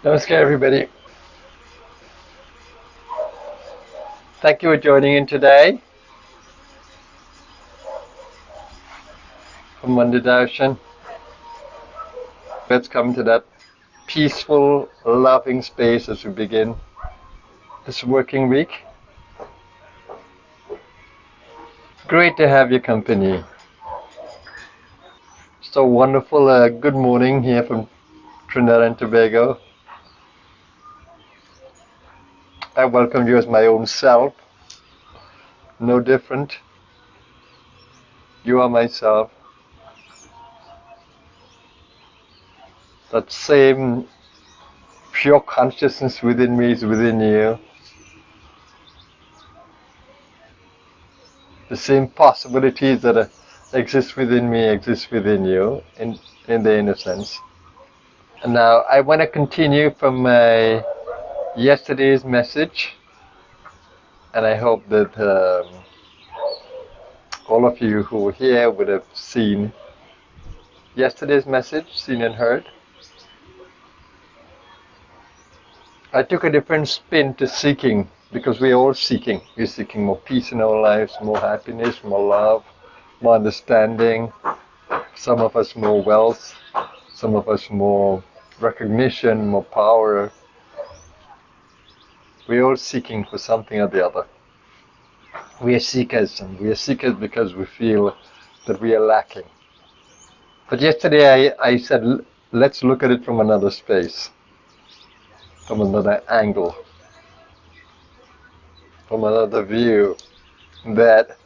Namaskar, everybody. Thank you for joining in today from Monday Darshan. Let's come to that peaceful, loving space as we begin this working week. Great to have your company. So wonderful. Good morning here from Trinidad and Tobago. I welcome you as my own self. No different. You are myself. That same pure consciousness within me is within you. The same possibilities that exist within me exist within you in the inner sense. And now I want to continue from my yesterday's message, and I hope that all of you who were here would have seen yesterday's message, seen and heard. I took a different spin to seeking, because we're all seeking. We're seeking more peace in our lives, more happiness, more love, more understanding. Some of us more wealth, some of us more recognition, more power. We're all seeking for something or the other. We are seekers, and we are seekers because we feel that we are lacking. But yesterday I said, let's look at it from another space, from another angle, from another view, that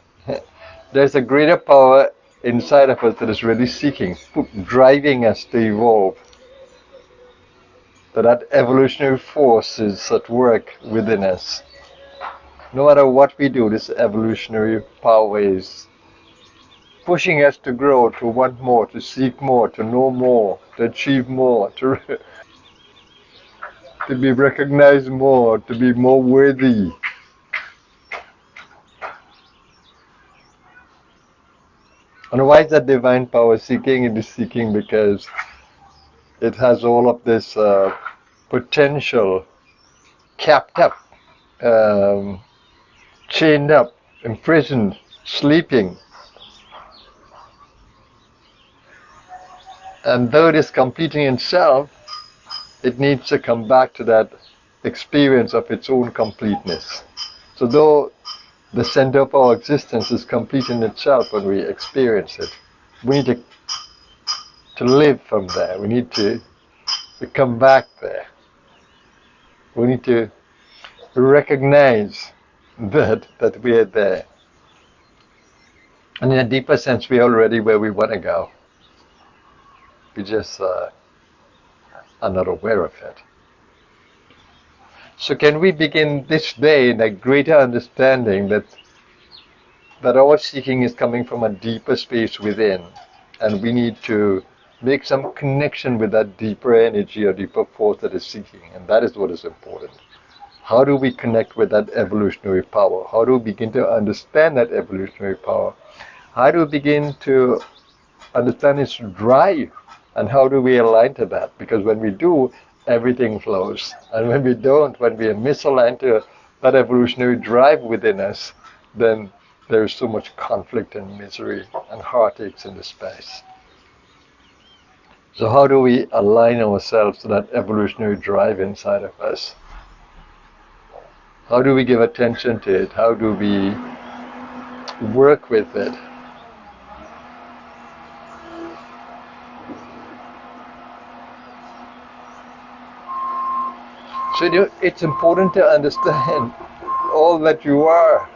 there's a greater power inside of us that is really seeking, driving us to evolve. That evolutionary force is at work within us. No matter what we do, this evolutionary power is pushing us to grow, to want more, to seek more, to know more, to achieve more, to be recognized more, to be more worthy. And why is that divine power seeking? It is seeking because it has all of this potential capped up, chained up, imprisoned, sleeping. And though it is completing itself, it needs to come back to that experience of its own completeness. So though the center of our existence is complete in itself when we experience it, we need to live from there. We need to come back there. We need to recognize that we are there. And in a deeper sense, we're already where we want to go. We just are not aware of it. So can we begin this day in a greater understanding that our seeking is coming from a deeper space within, and we need to make some connection with that deeper energy or deeper force that is seeking, and that is what is important. How do we connect with that evolutionary power? How do we begin to understand that evolutionary power? How do we begin to understand its drive? And how do we align to that? Because when we do, everything flows. And when we don't, when we are misaligned to that evolutionary drive within us, then there is so much conflict and misery and heartaches in the space. So how do we align ourselves to that evolutionary drive inside of us? How do we give attention to it? How do we work with it? So it's important to understand all that you are,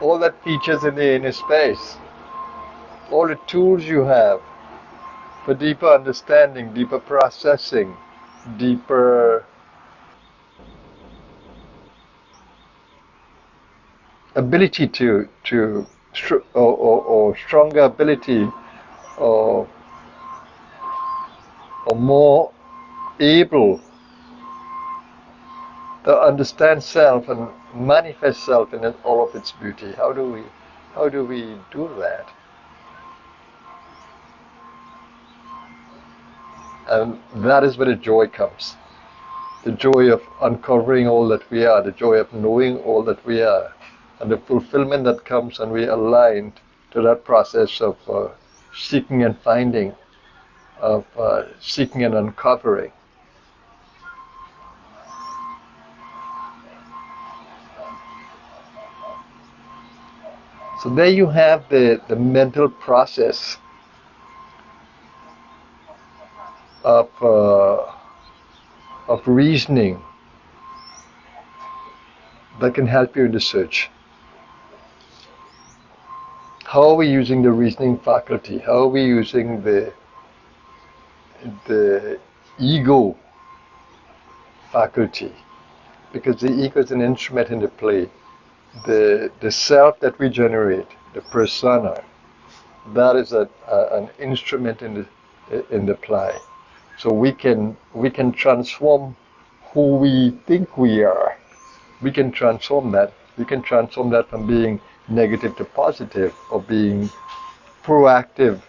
all that features in the inner space, all the tools you have for deeper understanding, deeper processing, deeper ability or stronger ability or more able to understand self and manifest self in all of its beauty. How do we do that? And that is where the joy comes. The joy of uncovering all that we are, the joy of knowing all that we are, and the fulfillment that comes when we align to that process of seeking and finding, of seeking and uncovering. So there you have the mental process of reasoning that can help you in the search. How are we using the reasoning faculty? How are we using the ego faculty? Because the ego is an instrument in the play. The self that we generate, the persona, that is an instrument in the play. So we can transform who we think we are. We can transform that. We can transform that from being negative to positive, or being proactive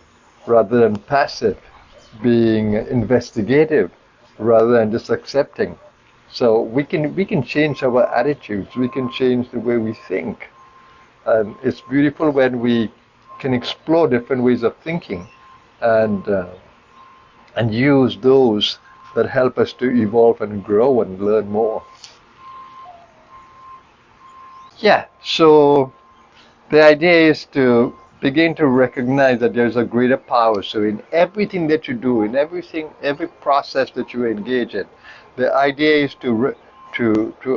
rather than passive, being investigative rather than just accepting. So we can change our attitudes. We can change the way we think. And it's beautiful when we can explore different ways of thinking, and use those that help us to evolve and grow and learn more. Yeah, so the idea is to begin to recognize that there's a greater power. So in everything that you do, in every process that you engage in, the idea is to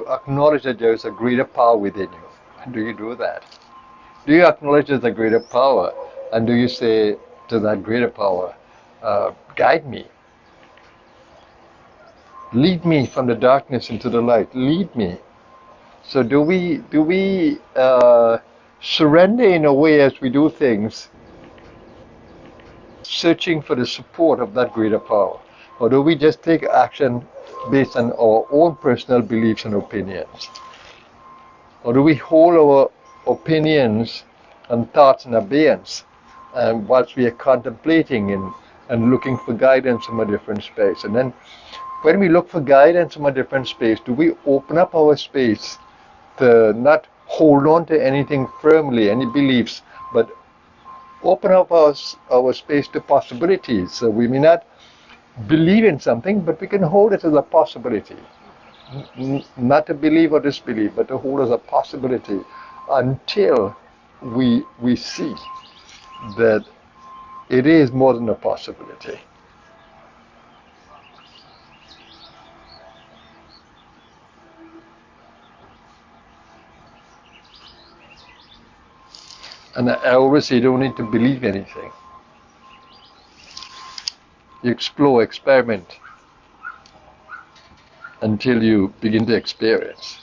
acknowledge that there is a greater power within you. And do you do that? Do you acknowledge there's a greater power? And do you say to that greater power, guide me, lead me from the darkness into the light, lead me? So do we surrender in a way as we do things, searching for the support of that greater power? Or do we just take action based on our own personal beliefs and opinions? Or do we hold our opinions and thoughts in abeyance whilst we are contemplating and looking for guidance from a different space? And then when we look for guidance from a different space, do we open up our space to not hold on to anything firmly, any beliefs, but open up our space to possibilities? So we may not believe in something, but we can hold it as a possibility. Not to believe or disbelieve, but to hold as a possibility until we see that it is more than a possibility. And I always say you don't need to believe anything. You explore, experiment until you begin to experience.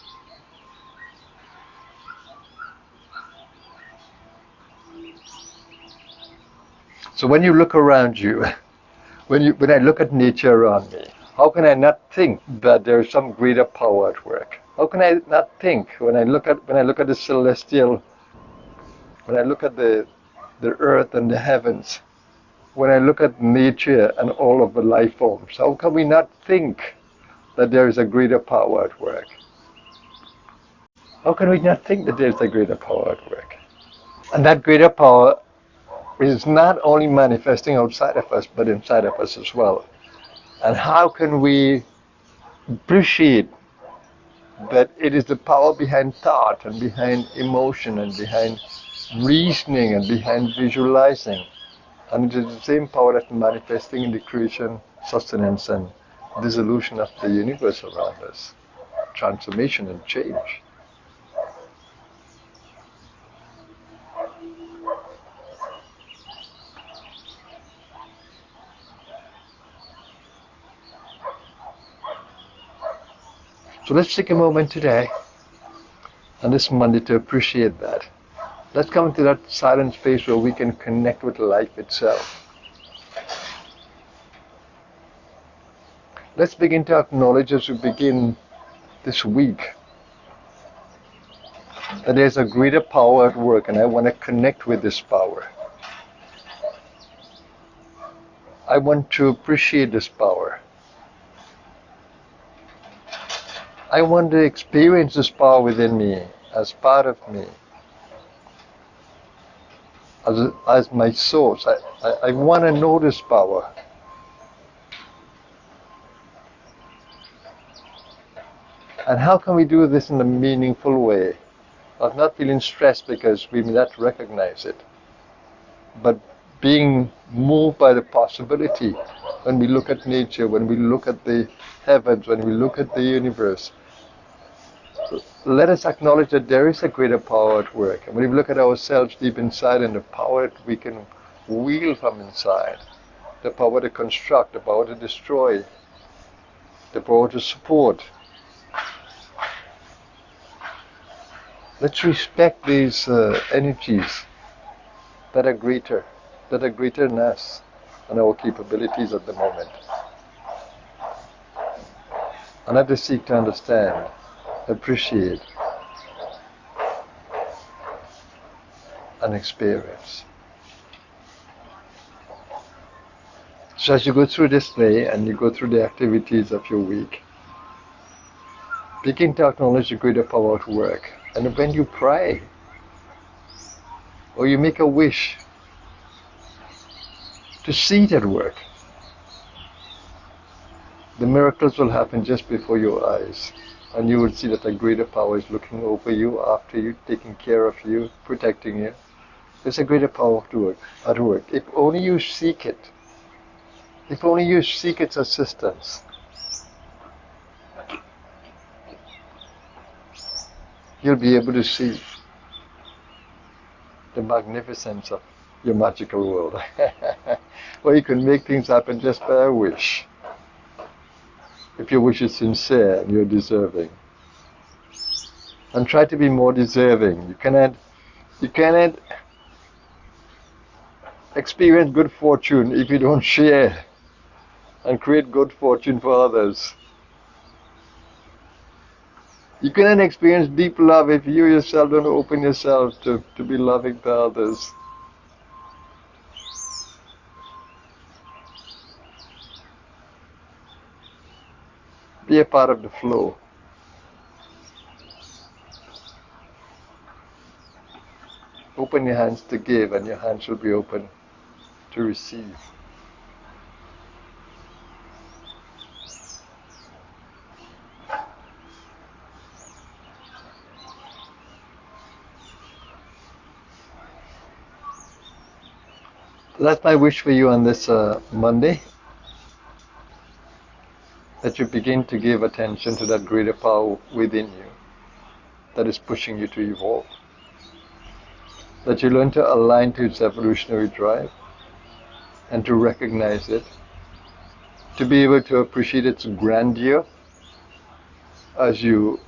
So when you look around you, when I look at nature around me, how can I not think that there is some greater power at work? How can I not think when I look at the celestial, when I look at the earth and the heavens, when I look at nature and all of the life forms, how can we not think that there is a greater power at work? How can we not think that there is a greater power at work? And that greater power is not only manifesting outside of us, but inside of us as well. And how can we appreciate that it is the power behind thought and behind emotion and behind reasoning and behind visualizing? And it is the same power that's manifesting in the creation, sustenance, and dissolution of the universe around us. Transformation and change. So let's take a moment today, on this Monday, to appreciate that. Let's come into that silent space where we can connect with life itself. Let's begin to acknowledge as we begin this week that there's a greater power at work, and I want to connect with this power. I want to appreciate this power. I want to experience this power within me, as part of me, as my source. I want to know this power. And how can we do this in a meaningful way? Of not feeling stressed because we may not recognize it, but being moved by the possibility when we look at nature, when we look at the heavens, when we look at the universe. Let us acknowledge that there is a greater power at work. And when we look at ourselves deep inside and the power that we can wield from inside, the power to construct, the power to destroy, the power to support. Let's respect these energies that are greater than us and our capabilities at the moment. And let us seek to understand, appreciate, and experience. So as you go through this day and you go through the activities of your week, begin to acknowledge the greater power at work. And when you pray, or you make a wish to see it at work, the miracles will happen just before your eyes. And you will see that a greater power is looking over you, after you, taking care of you, protecting you. There's a greater power at work. If only you seek it. If only you seek its assistance. You'll be able to see the magnificence of your magical world. Where you can make things happen just by a wish. If your wish is sincere and you're deserving. And try to be more deserving. You cannot experience good fortune if you don't share and create good fortune for others. You cannot experience deep love if you yourself don't open yourself to be loving to others. Be a part of the flow. Open your hands to give, and your hands will be open to receive. That's my wish for you on this Monday. That you begin to give attention to that greater power within you that is pushing you to evolve. That you learn to align to its evolutionary drive and to recognize it. To be able to appreciate its grandeur as you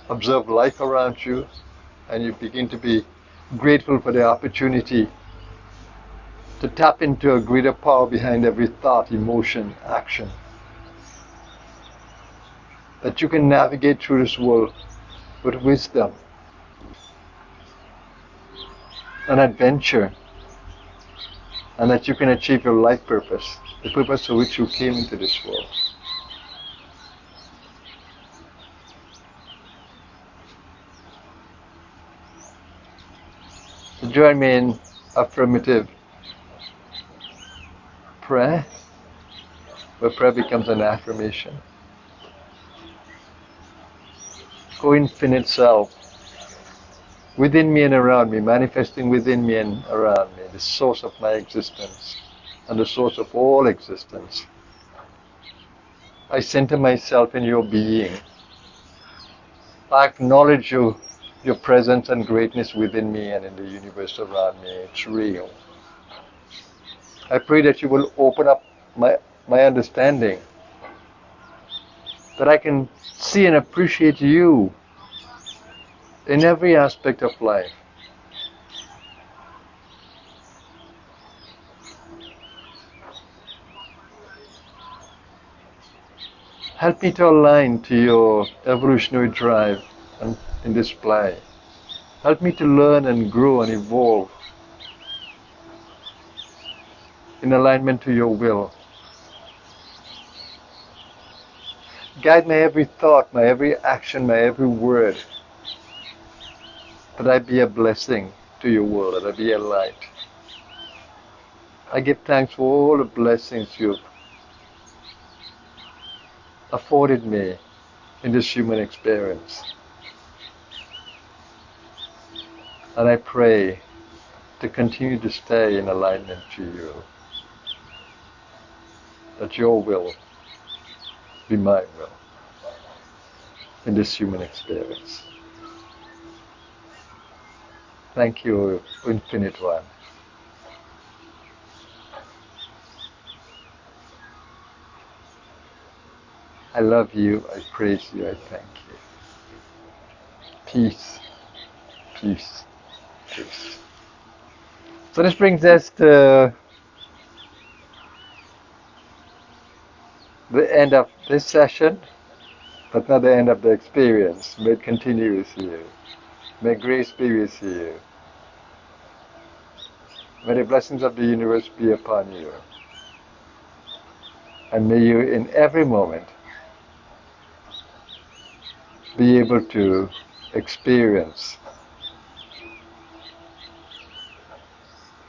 observe life around you and you begin to be grateful for the opportunity to tap into a greater power behind every thought, emotion, action. That you can navigate through this world with wisdom and adventure, and that you can achieve your life purpose, the purpose for which you came into this world. So join me in affirmative prayer, where prayer becomes an affirmation. O infinite self, within me and around me, manifesting within me and around me, the source of my existence and the source of all existence. I center myself in your being. I acknowledge your presence and greatness within me and in the universe around me. It's real. I pray that you will open up my understanding, that I can see and appreciate you in every aspect of life. Help me to align to your evolutionary drive and in display. Help me to learn and grow and evolve in alignment to your will. Guide my every thought, my every action, my every word. That I be a blessing to your world, that I be a light. I give thanks for all the blessings you've afforded me in this human experience. And I pray to continue to stay in alignment to you. That your will be my will in this human experience. Thank you, Infinite One. I love you, I praise you, I thank you. Peace, peace, peace. So this brings us to the end of this session, but not the end of the experience. May it continue with you. May grace be with you. May the blessings of the universe be upon you. And may you in every moment be able to experience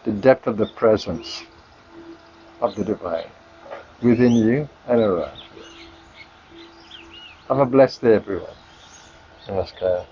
the depth of the presence of the Divine within you and around you. Have a blessed day, everyone. Namaskar.